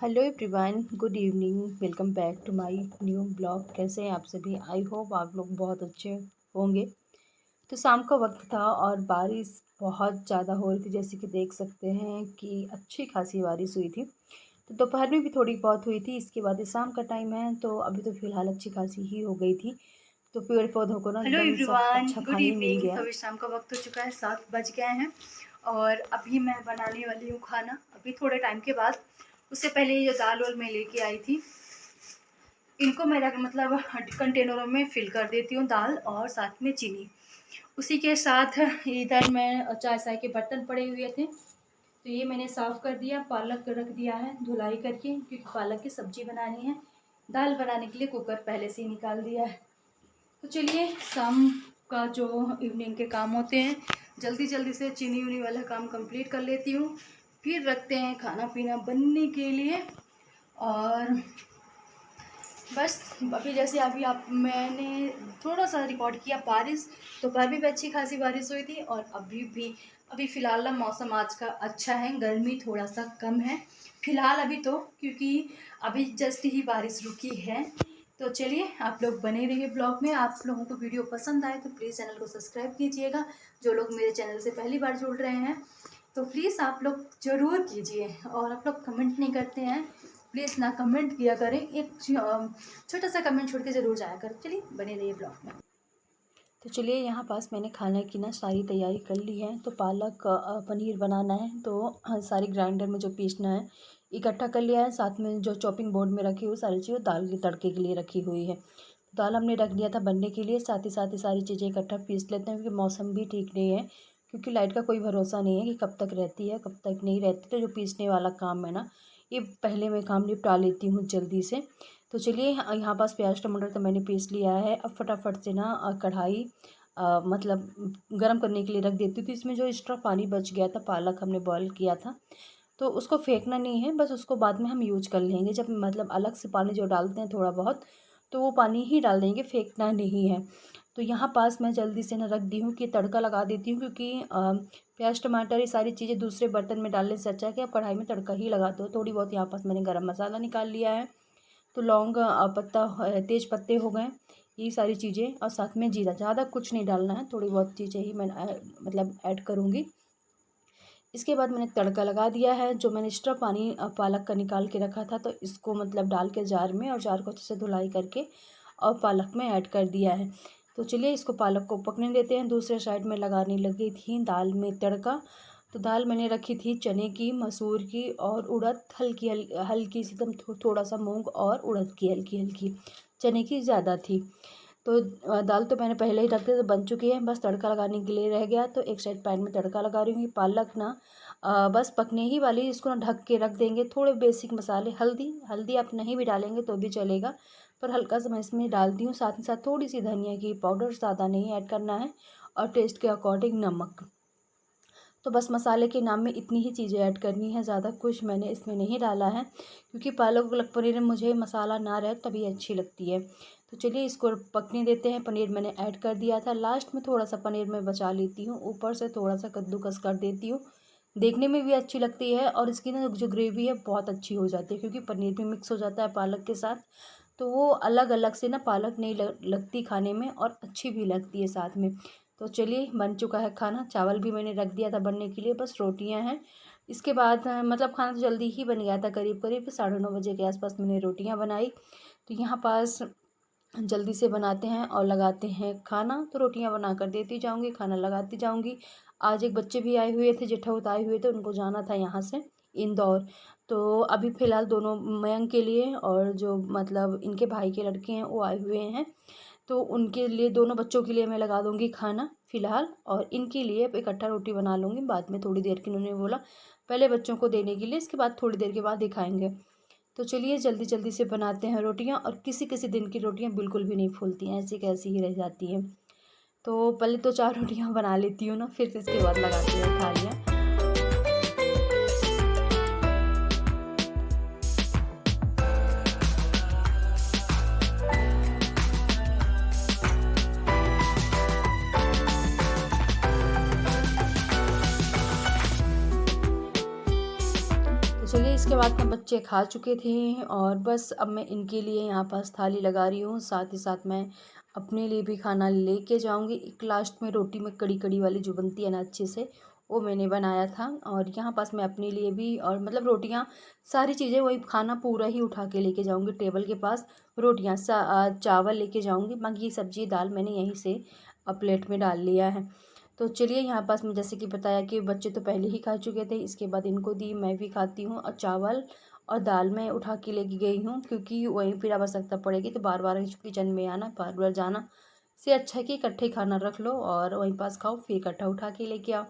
Hello everyone, good evening. Welcome back to my new blog. कैसे हैं आप सभी? आई होप आप लोग बहुत अच्छे होंगे। तो शाम का वक्त था और बारिश बहुत ज़्यादा हो रही थी, जैसे कि देख सकते हैं कि अच्छी खासी बारिश हुई थी। तो दोपहर में भी थोड़ी बहुत हुई थी, इसके बाद ये शाम का टाइम है तो अभी तो फ़िलहाल अच्छी खासी ही हो गई थी। तो पेड़ पौधों को ना हेलो एकदम सब एवरीवन, अच्छा गुड पानी मिल इवनिंग। गया तो है। अभी शाम का वक्त हो चुका है, 7 बज गए हैं और अभी मैं बनाने वाली हूँ खाना अभी थोड़े टाइम के बाद। उससे पहले ये जो दाल वाल मैं लेके आई थी, इनको मैं मतलब कंटेनरों में फिल कर देती हूँ, दाल और साथ में चीनी। उसी के साथ इधर मैं चाय चाय के बर्तन पड़े हुए थे, तो ये मैंने साफ़ कर दिया। पालक रख दिया है धुलाई करके, क्योंकि पालक की सब्ज़ी बनानी है। दाल बनाने के लिए कुकर पहले से ही निकाल दिया है। तो चलिए, शाम का जो इवनिंग के काम होते हैं, जल्दी जल्दी से चीनी उनी वाला काम कंप्लीट कर लेती हूँ, फिर रखते हैं खाना पीना बनने के लिए। और बस अभी जैसे अभी आप मैंने थोड़ा सा रिकॉर्ड किया बारिश, दोपहर में भी अच्छी खासी बारिश हुई थी और अभी फ़िलहाल ना मौसम आज का अच्छा है, गर्मी थोड़ा सा कम है फ़िलहाल अभी तो, क्योंकि अभी जस्ट ही बारिश रुकी है। तो चलिए, आप लोग बने रहिए ब्लॉग में। आप लोगों को वीडियो पसंद आए तो प्लीज़ चैनल को सब्सक्राइब कीजिएगा। जो लोग मेरे चैनल से पहली बार जुड़ रहे हैं तो प्लीज़ आप लोग ज़रूर कीजिए। और आप लोग कमेंट नहीं करते हैं, प्लीज़ ना कमेंट किया करें, एक छोटा सा कमेंट छोड़ के ज़रूर जाया करें। चलिए, बने रहिए ब्लॉग में। तो चलिए, यहाँ पास मैंने खाने की ना सारी तैयारी कर ली है। तो पालक पनीर बनाना है, तो सारी ग्राइंडर में जो पीसना है इकट्ठा कर लिया है। साथ में जो चॉपिंग बोर्ड में रखी हुई सारी चीज़ें दाल के तड़के के लिए रखी हुई है। दाल हमने रख दिया था बनने के लिए, साथ ही सारी चीज़ें इकट्ठा पीस लेते हैं, क्योंकि मौसम भी ठीक नहीं है। क्योंकि लाइट का कोई भरोसा नहीं है कि कब तक रहती है कब तक नहीं रहती। तो जो पीसने वाला काम है ना, ये पहले मैं काम निपटा लेती हूँ जल्दी से। तो चलिए, यहाँ पास प्याज टमाटर तो मैंने पीस लिया है। अब फटाफट से ना कढ़ाई मतलब गरम करने के लिए रख देती हूँ। तो इसमें जो एक्स्ट्रा पानी बच गया था, पालक हमने बॉयल किया था, तो उसको फेंकना नहीं है, बस उसको बाद में हम यूज कर लेंगे। जब मतलब अलग से पानी जो डालते हैं थोड़ा बहुत, तो वो पानी ही डाल देंगे, फेंकना नहीं है। तो यहाँ पास मैं जल्दी से ना रख दी हूँ कि तड़का लगा देती हूँ, क्योंकि प्याज टमाटर ये सारी चीज़ें दूसरे बर्तन में डालने से अच्छा है कि आप कढ़ाई में तड़का ही लगा दो। थोड़ी बहुत यहाँ पास मैंने गरम मसाला निकाल लिया है। तो लौंग पत्ता तेज पत्ते हो गए, ये सारी चीज़ें, और साथ में जीरा। ज़्यादा कुछ नहीं डालना है, थोड़ी बहुत चीज़ें ही मैं मतलब ऐड करूँगी। इसके बाद मैंने तड़का लगा दिया है। जो मैंने एक्स्ट्रा पानी पालक का निकाल के रखा था, तो इसको मतलब डाल के जार में, और जार को अच्छे से धुलाई करके और पालक में ऐड कर दिया है। तो चलिए, इसको पालक को पकने देते हैं। दूसरे साइड में लगाने लगी थी दाल में तड़का। तो दाल मैंने रखी थी चने की, मसूर की और उड़द, हल्की सी एकदम, थोड़ा सा मूंग और उड़द की हल्की हल्की, चने की ज़्यादा थी। तो दाल तो मैंने पहले ही रख दी, तो बन चुकी है, बस तड़का लगाने के लिए रह गया। तो एक साइड पैन में तड़का लगा रही हूँ। ये पालक ना बस पकने ही वाली, इसको ना ढक के रख देंगे। थोड़े बेसिक मसाले, हल्दी हल्दी आप नहीं भी डालेंगे तो भी चलेगा, पर हल्का सा मैं इसमें डालती हूँ। साथ ही साथ थोड़ी सी धनिया की पाउडर, ज़्यादा नहीं ऐड करना है, और टेस्ट के अकॉर्डिंग नमक। तो बस मसाले के नाम में इतनी ही चीज़ें ऐड करनी है, ज़्यादा कुछ मैंने इसमें नहीं डाला है, क्योंकि पालक वालक पनीर में मुझे मसाला ना रहे तभी अच्छी लगती है। तो चलिए, इसको पकने देते हैं। पनीर मैंने ऐड कर दिया था, लास्ट में थोड़ा सा पनीर मैं बचा लेती हूँ, ऊपर से थोड़ा सा कद्दूकस कर देती हूँ। देखने में भी अच्छी लगती है, और इसकी ना जो ग्रेवी है बहुत अच्छी हो जाती है, क्योंकि पनीर भी मिक्स हो जाता है पालक के साथ। तो वो अलग अलग से ना पालक नहीं लगती खाने में, और अच्छी भी लगती है साथ में। तो चलिए, बन चुका है खाना। चावल भी मैंने रख दिया था बनने के लिए, बस रोटियां हैं। इसके बाद मतलब खाना तो जल्दी ही बन गया था, करीब करीब 9:30 बजे के आसपास मैंने रोटियां बनाई। तो यहाँ पास जल्दी से बनाते हैं और लगाते हैं खाना। तो रोटियां बना कर देती जाऊंगी, खाना लगाती जाऊंगी। आज एक बच्चे भी आए हुए थे, जेठाउत आए हुए थे, उनको जाना था यहाँ से इंदौर। तो अभी फ़िलहाल दोनों, मयंक के लिए और जो मतलब इनके भाई के लड़के हैं वो आए हुए हैं। तो उनके लिए, दोनों बच्चों के लिए मैं लगा दूंगी खाना फ़िलहाल, और इनके लिए इकट्ठा रोटी बना लूँगी बाद में, थोड़ी देर की उन्होंने बोला पहले बच्चों को देने के लिए, इसके बाद थोड़ी देर के बाद दिखाएंगे। तो चलिए, जल्दी जल्दी से बनाते हैं रोटियां। और किसी किसी दिन की रोटियां बिल्कुल भी नहीं फूलती हैं, ऐसी कैसी ही रह जाती हैं। तो पहले तो 4 रोटियां बना लेती हूँ ना, फिर इसके बाद लगाती हूँ थालियाँ। तो चलिए, इसके बाद में बच्चे खा चुके थे और बस अब मैं इनके लिए यहाँ पास थाली लगा रही हूँ। साथ ही साथ मैं अपने लिए भी खाना लेके जाऊँगी। एक लास्ट में रोटी में कड़ी वाली जो बनती है ना अच्छे से, वो मैंने बनाया था। और यहाँ पास मैं अपने लिए भी और मतलब रोटियाँ सारी चीज़ें वही खाना पूरा ही उठा के लेके जाऊँगी टेबल के पास। रोटियाँ चावल लेके जाऊँगी, बाकी सब्जी दाल मैंने यहीं से प्लेट में डाल लिया है। तो चलिए यहाँ पास मैं जैसे कि बताया कि बच्चे तो पहले ही खा चुके थे, इसके बाद इनको दी, मैं भी खाती हूँ। और चावल और दाल मैं उठा के लेके गई हूँ, क्योंकि वहीं फिर आवश्यकता पड़ेगी तो बार बार किचन में आना, बार बार जाना से अच्छा है कि इकट्ठे खाना रख लो और वहीं पास खाओ, फिर इकट्ठा उठा के लेके आओ।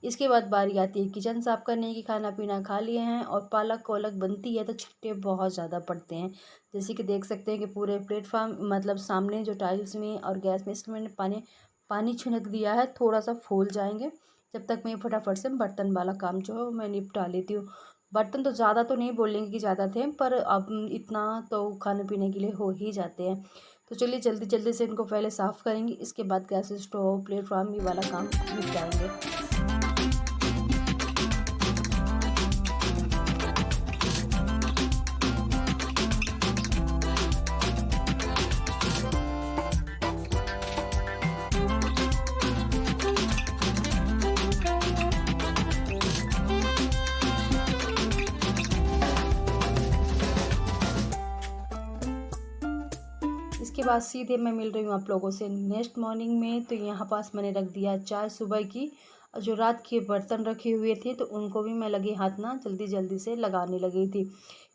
इसके बाद बारी आती है किचन साफ़ करने की। खाना पीना खा लिए हैं और पालक वालक बनती है तो छिट्टे बहुत ज़्यादा पड़ते हैं। जैसे कि देख सकते हैं कि पूरे प्लेटफार्म मतलब सामने जो टाइल्स में और गैस में इसमें मैंने पानी छिड़क दिया है, थोड़ा सा फूल जाएंगे। जब तक मैं फटाफट से बर्तन वाला काम जो है वो मैं निपटा लेती हूँ। बर्तन तो ज़्यादा तो नहीं बोलेंगे कि ज़्यादा थे, पर अब इतना तो खाने पीने के लिए हो ही जाते हैं। तो चलिए जल्दी जल्दी से इनको पहले साफ़ करेंगे, इसके बाद गैस स्टोव प्लेटफार्म ये वाला काम निपटाएंगे। इसके बाद सीधे मैं मिल रही हूँ आप लोगों से नेक्स्ट मॉर्निंग में। तो यहाँ पास मैंने रख दिया चाय सुबह की, और जो रात के बर्तन रखे हुए थे तो उनको भी मैं लगे हाथ ना जल्दी जल्दी से लगाने लगी थी,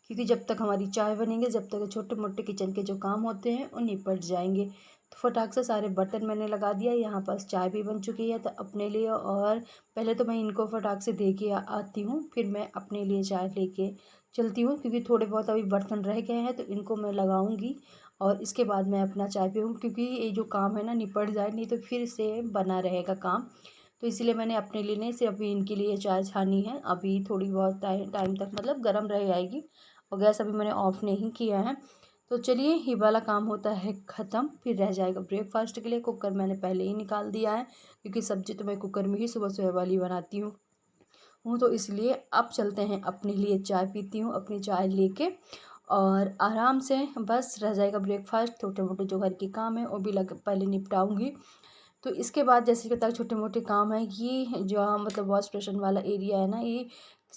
क्योंकि जब तक हमारी चाय बनेंगे जब तक छोटे मोटे किचन के जो काम होते हैं वो निपट जाएंगे। तो फटाक से सारे बर्तन मैंने लगा दिया। यहाँ पास चाय भी बन चुकी है तो अपने लिए, और पहले तो मैं इनको फटाक से दे के आती हूँ, फिर मैं अपने लिए चाय लेके चलती हूँ, क्योंकि थोड़े बहुत अभी बर्तन रह गए हैं तो इनको मैं लगाऊंगी और इसके बाद मैं अपना चाय पीऊँ, क्योंकि ये जो काम है ना निपट जाए, नहीं तो फिर से बना रहेगा काम। तो इसीलिए मैंने अपने लिए नहीं, सिर्फ अभी इनके लिए चाय छानी है। अभी थोड़ी बहुत टाइम तक मतलब गर्म रह जाएगी, और गैस अभी मैंने ऑफ़ नहीं किया है। तो चलिए ये वाला काम होता है ख़त्म, फिर रह जाएगा ब्रेकफास्ट के लिए। कुकर मैंने पहले ही निकाल दिया है, क्योंकि सब्ज़ी तो मैं कुकर में ही सुबह सुबह वाली बनाती हूँ। तो इसलिए अब चलते हैं, अपने लिए चाय पीती हूँ, अपनी चाय लेके और आराम से बस रह जाएगा ब्रेकफास्ट। छोटे मोटे जो घर के काम है वो भी पहले निपटाऊंगी। तो इसके बाद जैसे कि बताया छोटे मोटे काम है, ये जो मतलब वॉश बेसिन वाला एरिया है ना, ये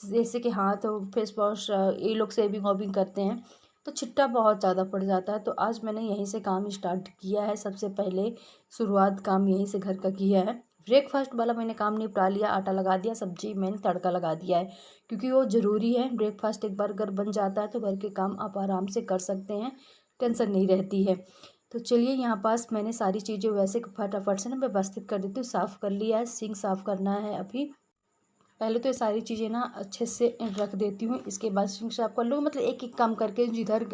जैसे कि हाथ फेस वॉश ये लोग सेविंग वॉविंग करते हैं तो छिट्टा बहुत ज़्यादा पड़ जाता है। तो आज मैंने यहीं से काम स्टार्ट किया है, सबसे पहले शुरुआत काम यहीं से घर का किया है। ब्रेकफास्ट वाला मैंने काम निपटा लिया, आटा लगा दिया, सब्जी मैंने तड़का लगा दिया है, क्योंकि वो ज़रूरी है। ब्रेकफास्ट एक बार अगर बन जाता है तो घर के काम आप आराम से कर सकते हैं, टेंशन नहीं रहती है। तो चलिए यहाँ पास मैंने सारी चीज़ें वैसे फटाफट से ना व्यवस्थित कर देती हूँ। साफ़ कर लिया है, सिंक साफ़ करना है अभी। पहले तो ये सारी चीज़ें ना अच्छे से रख देती हूँ, इसके बाद सिंक साफ़ कर लूँ। मतलब एक एक काम करके जिधर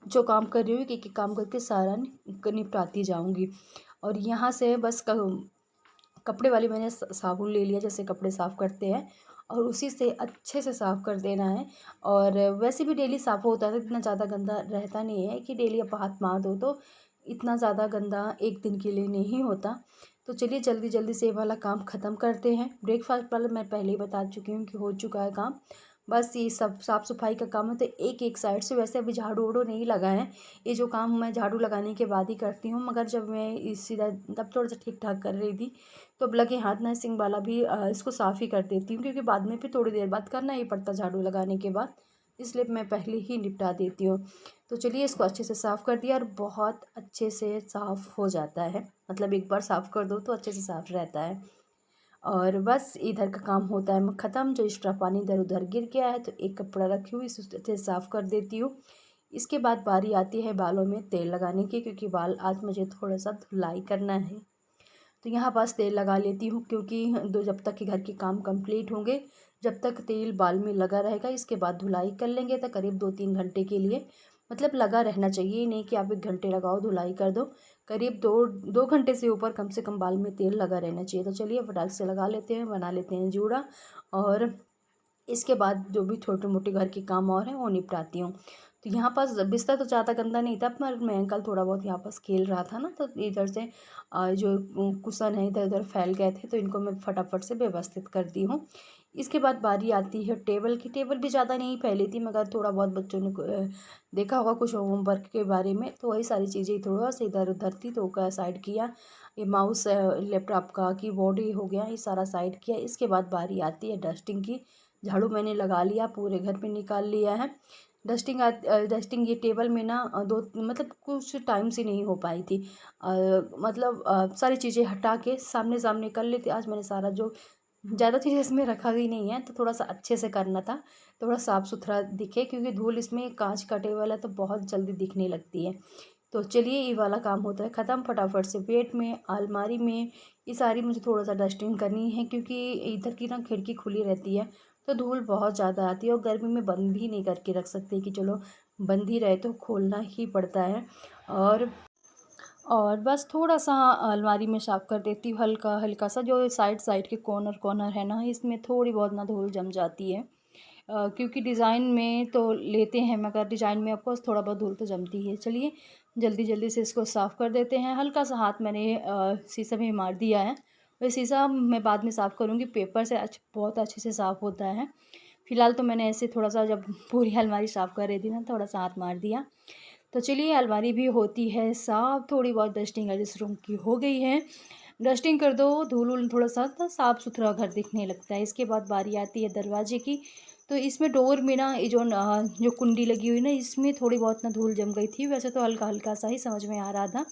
जो काम कर रही हूँ एक एक काम करके सारा निपटाती जाऊँगी। और यहाँ से बस कपड़े वाली मैंने साबुन ले लिया, जैसे कपड़े साफ़ करते हैं, और उसी से अच्छे से साफ़ कर देना है। और वैसे भी डेली साफ़ होता है तो इतना ज़्यादा गंदा रहता नहीं है कि डेली आप हाथ मार दो तो इतना ज़्यादा गंदा एक दिन के लिए नहीं होता। तो चलिए जल्दी जल्दी से ये वाला काम ख़त्म करते हैं। ब्रेकफास्ट वाला मैं पहले ही बता चुकी हूँ कि हो चुका है काम। बस ये सब साफ़ सफाई का काम है तो एक एक साइड से, वैसे अभी झाड़ू वाड़ू नहीं लगा है, ये जो काम मैं झाड़ू लगाने के बाद ही करती हूँ। मगर जब मैं सीधा तब थोड़ा सा ठीक ठाक कर रही थी तो अब लगे हाथ ना सिंक वाला भी इसको साफ़ ही कर देती हूँ, क्योंकि बाद में फिर थोड़ी देर बाद करना ही पड़ता झाड़ू लगाने के बाद, इसलिए मैं पहले ही निपटा देती हूँ। तो चलिए इसको अच्छे से साफ़ कर दिया और बहुत अच्छे से साफ़ हो जाता है, मतलब एक बार साफ़ कर दो तो अच्छे से साफ़ रहता है। और बस इधर का काम होता है ख़त्म। जो एक्स्ट्रा पानी इधर उधर गिर गया है तो एक कपड़ा रखी हुई इसे साफ़ कर देती हूँ। इसके बाद बारी आती है बालों में तेल लगाने की, क्योंकि बाल आज मुझे थोड़ा सा धुलाई करना है। तो यहाँ पास तेल लगा लेती हूँ, क्योंकि जब तक कि घर के काम कंप्लीट होंगे जब तक तेल बाल में लगा रहेगा। इसके बाद धुलाई कर लेंगे तो करीब 2-3 घंटे के लिए मतलब लगा रहना चाहिए, नहीं कि आप 1 घंटे लगाओ धुलाई कर दो। करीब 2 घंटे से ऊपर कम से कम बाल में तेल लगा रहना चाहिए। तो चलिए फटाक से लगा लेते हैं, बना लेते हैं जूड़ा, और इसके बाद जो भी छोटे मोटे घर के काम और हैं वो निपटाती हूँ। तो यहाँ पास बिस्तर तो ज़्यादा गंदा नहीं था, पर मैं कल थोड़ा बहुत यहाँ पास खेल रहा था ना, तो इधर से जो कुशन है इधर उधर फैल गए थे तो इनको मैं फटाफट से व्यवस्थित करती हूँ। इसके बाद बारी आती है टेबल की। टेबल भी ज़्यादा नहीं फैली थी, मगर थोड़ा बहुत बच्चों ने देखा होगा कुछ होमवर्क के बारे में, तो वही सारी चीज़ें थोड़ा सा इधर उधर थी, तो का साइड किया। ये माउस, लैपटॉप का कीबोर्ड ही हो गया, ये सारा साइड किया। इसके बाद बारी आती है डस्टिंग की। झाड़ू मैंने लगा लिया, पूरे घर पे निकाल लिया है। डस्टिंग ये टेबल में ना दो मतलब कुछ टाइम से नहीं हो पाई थी। मतलब सारी चीज़ें हटा के सामने सामने कर लेती। आज मैंने सारा जो ज़्यादा चीज़ इसमें रखा भी नहीं है, तो थोड़ा सा अच्छे से करना था, थोड़ा साफ़ सुथरा दिखे, क्योंकि धूल इसमें कांच का टेबल है तो बहुत जल्दी दिखने लगती है। तो चलिए ये वाला काम होता है ख़त्म फटाफट से। बेड में, अलमारी में, ये सारी मुझे थोड़ा सा डस्टिंग करनी है, क्योंकि इधर की ना खिड़की खुली रहती है तो धूल बहुत ज़्यादा आती है, और गर्मी में बंद भी नहीं करके रख सकते कि चलो बंद ही रहे, तो खोलना ही पड़ता है। और बस थोड़ा सा अलमारी में साफ़ कर देती हूँ, हल्का हल्का सा। जो साइड साइड के कॉर्नर कॉर्नर है ना, इसमें थोड़ी बहुत ना धूल जम जाती है। क्योंकि डिज़ाइन में तो लेते हैं, मगर डिज़ाइन में ऑफकोर्स थोड़ा बहुत धूल तो जमती है। चलिए जल्दी जल्दी से इसको साफ़ कर देते हैं। हल्का सा हाथ मैंने शीशे में मार दिया है। वह शीशा मैं बाद में साफ़ करूँगी, पेपर से बहुत अच्छे से साफ़ होता है। फ़िलहाल तो मैंने ऐसे थोड़ा सा, जब पूरी अलमारी साफ़ कर रही थी ना, थोड़ा सा हाथ मार दिया। तो चलिए अलमारी भी होती है साफ़। थोड़ी बहुत डस्टिंग है जिस रूम की हो गई है। डस्टिंग कर दो, धूल वूल थोड़ा सा तो साफ़ सुथरा घर दिखने लगता है। इसके बाद बारी आती है दरवाजे की। तो इसमें डोर में ना ये जो कुंडी लगी हुई ना, इसमें थोड़ी बहुत ना धूल जम गई थी। वैसे तो हल्का हल्का सा ही समझ में आ रहा था,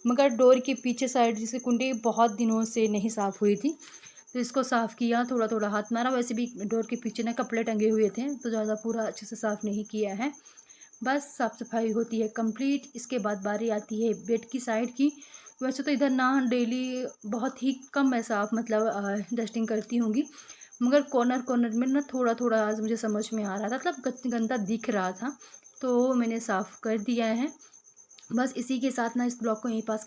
मगर डोर के पीछे साइड जिसकी कुंडी बहुत दिनों से नहीं साफ़ हुई थी, तो इसको साफ़ किया, थोड़ा थोड़ा हाथ मारा। वैसे भी डोर के पीछे ना कपड़े टंगे हुए थे, तो ज़्यादा पूरा अच्छे से साफ़ नहीं किया है। बस साफ़ सफाई होती है कंप्लीट। इसके बाद बारी आती है बेड की साइड की। वैसे तो इधर ना डेली बहुत ही कम मैं साफ़ मतलब डस्टिंग करती होंगी, मगर कॉर्नर कॉर्नर में ना थोड़ा थोड़ा आज मुझे समझ में आ रहा था, मतलब गंदा दिख रहा था, तो मैंने साफ़ कर दिया है। बस इसी के साथ ना इस ब्लॉग को यहीं पास